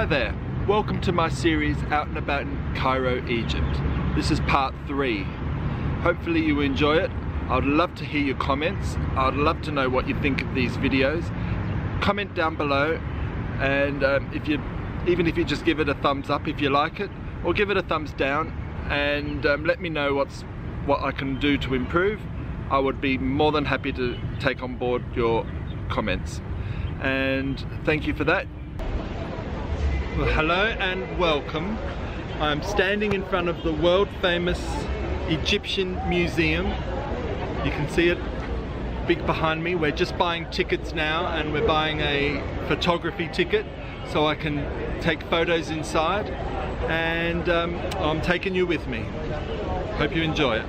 Hi there, welcome to my series Out and About in Cairo, Egypt. This is part 3. Hopefully you enjoy it. I would love to hear your comments. I would love to know what you think of these videos. Comment down below, and even if you just give it a thumbs up if you like it, or give it a thumbs down, and let me know what I can do to improve. I would be more than happy to take on board your comments, and thank you for that. Well, hello and welcome. I'm standing in front of the world famous Egyptian Museum. You can see it big behind me. We're just buying tickets now, and we're buying a photography ticket so I can take photos inside, and I'm taking you with me. Hope you enjoy it.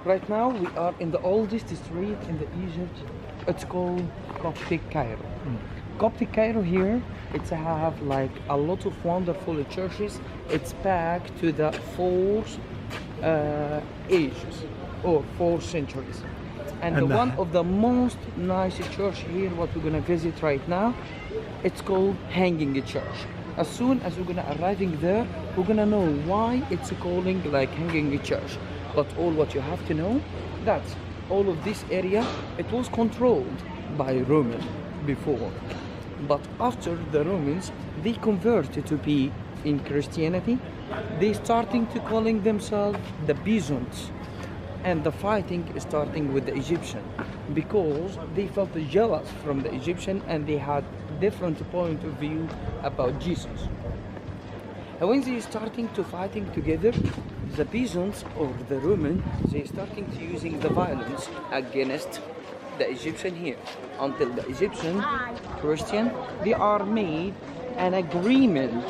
Right now we are in the oldest street in the Egypt. It's called Coptic Cairo. Coptic Cairo here, it's have like a lot of wonderful churches. It's back to the 4th ages or 4 centuries. And And one of the most nice church here, what we're gonna visit right now, it's called Hanging Church. As soon as we're gonna arriving there, we're gonna know why it's calling like Hanging Church. But all what you have to know, that all of this area, it was controlled by Roman before. But after the Romans, they converted to be in Christianity. They starting to calling themselves the Byzantines, and the fighting is starting with the Egyptian because they felt jealous from the Egyptian and they had different point of view about Jesus. And when they starting to fighting together, the Byzantines or the Roman, they starting to using the violence against the Egyptian here until the Egyptian Christian, they are made an agreement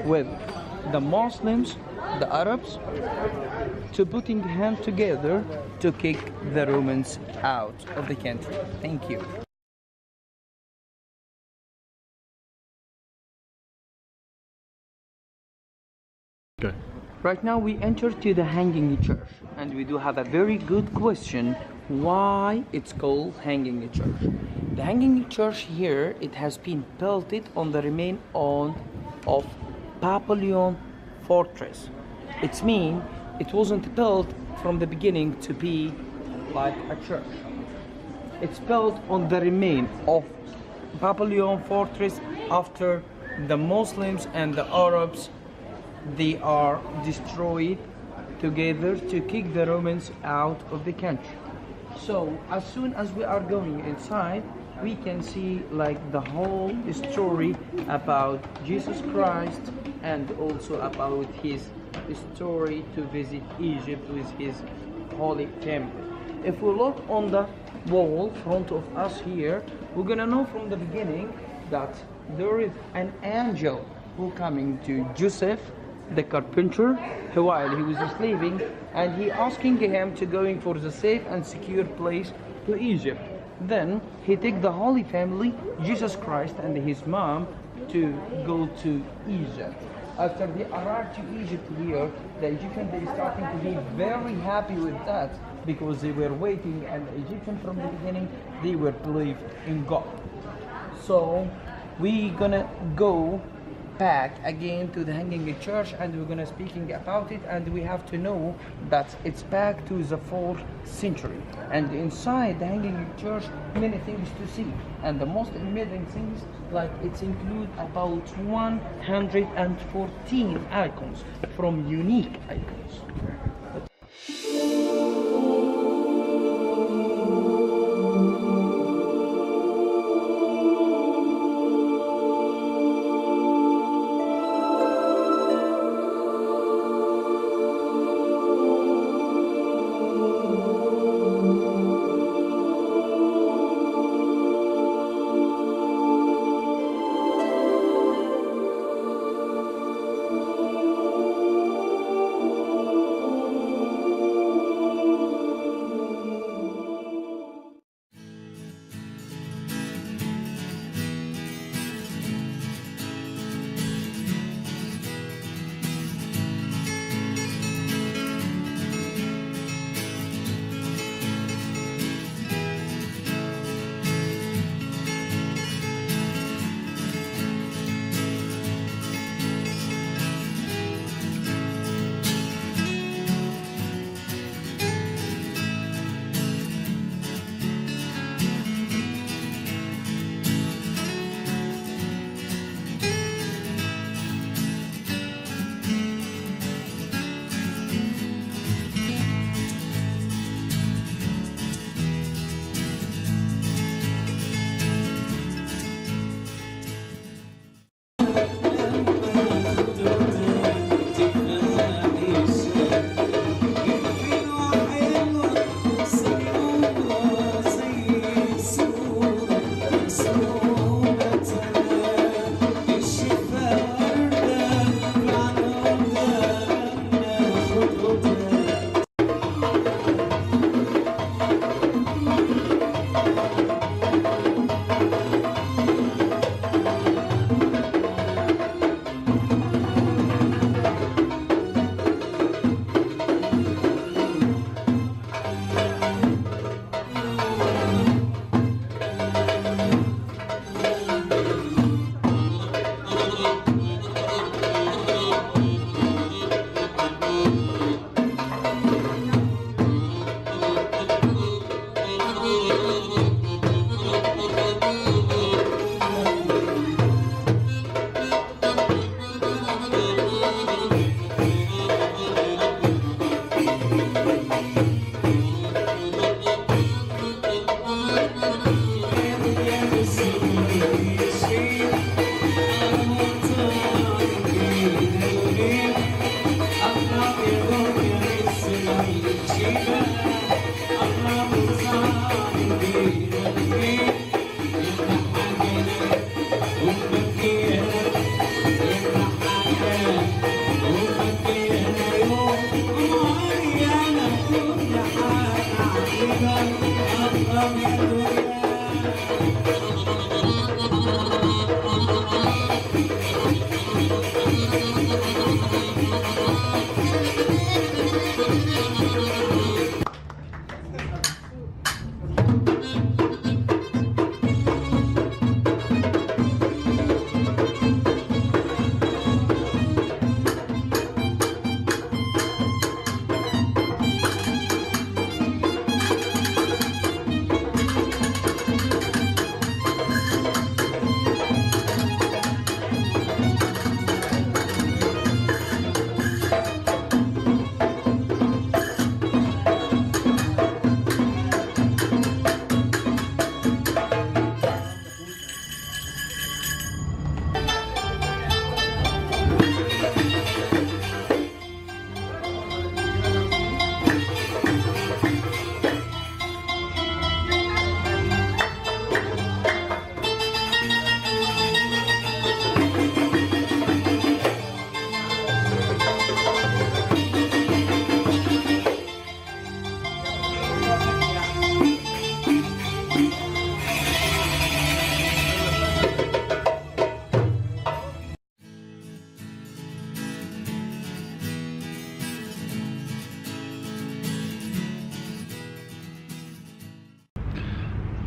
with the Muslims, the Arabs, to putting hands together to kick the Romans out of the country. Thank you. Go. Right now we enter to the Hanging Church, and we do have a very good question why it's called Hanging Church. The Hanging Church here, it has been built on the remain of Papillon fortress. It means it wasn't built from the beginning to be like a church. It's built on the remain of Papillon fortress after the Muslims and the Arabs, they are destroyed together to kick the Romans out of the country. So as soon as we are going inside, we can see like the whole story about Jesus Christ and also about his story to visit Egypt with his holy temple. If we look on the wall front of us here, we're gonna know from the beginning that there is an angel who coming to Joseph the carpenter while he was slaving, and he asking him to going for the safe and secure place to Egypt. Then he take the Holy Family, Jesus Christ and his mom, to go to Egypt. After they arrived to Egypt here, the Egyptians they starting to be very happy with that because they were waiting, and the Egyptians from the beginning they were believed in God. So we gonna go back again to the Hanging Church and we're gonna speaking about it, and we have to know that it's back to the 4th century, and inside the Hanging Church many things to see, and the most amazing things like it's include about 114 icons from unique icons.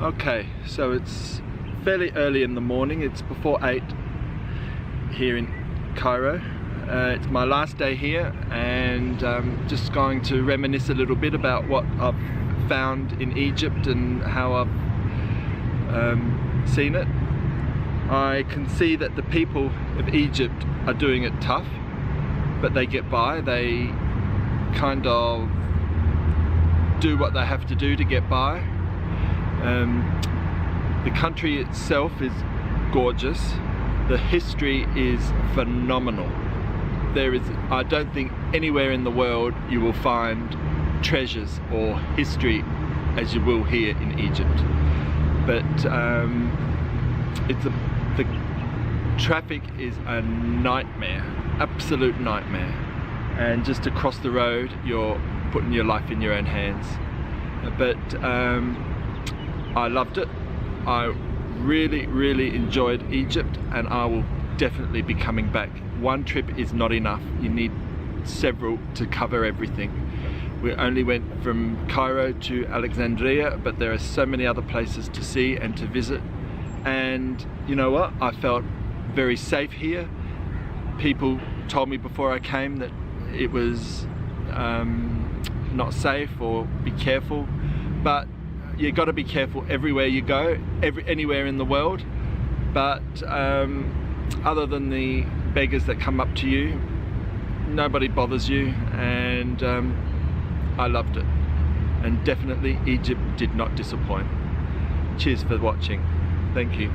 Okay, so it's fairly early in the morning. It's before 8 here in Cairo. It's my last day here, and just going to reminisce a little bit about what I've found in Egypt and how I've seen it. I can see that the people of Egypt are doing it tough, but they get by. They kind of do what they have to do to get by. The country itself is gorgeous. The history is phenomenal. I don't think anywhere in the world you will find treasures or history as you will here in Egypt. But the traffic is a nightmare, absolute nightmare. And just across the road, you're putting your life in your own hands. But I loved it. I really enjoyed Egypt, and I will definitely be coming back. One trip is not enough. You need several to cover everything. We only went from Cairo to Alexandria, but there are so many other places to see and to visit. And you know what? I felt very safe here. People told me before I came that it was not safe or be careful, but you got to be careful everywhere you go, anywhere in the world. But other than the beggars that come up to you, nobody bothers you, and I loved it. And definitely Egypt did not disappoint. Cheers for watching. Thank you.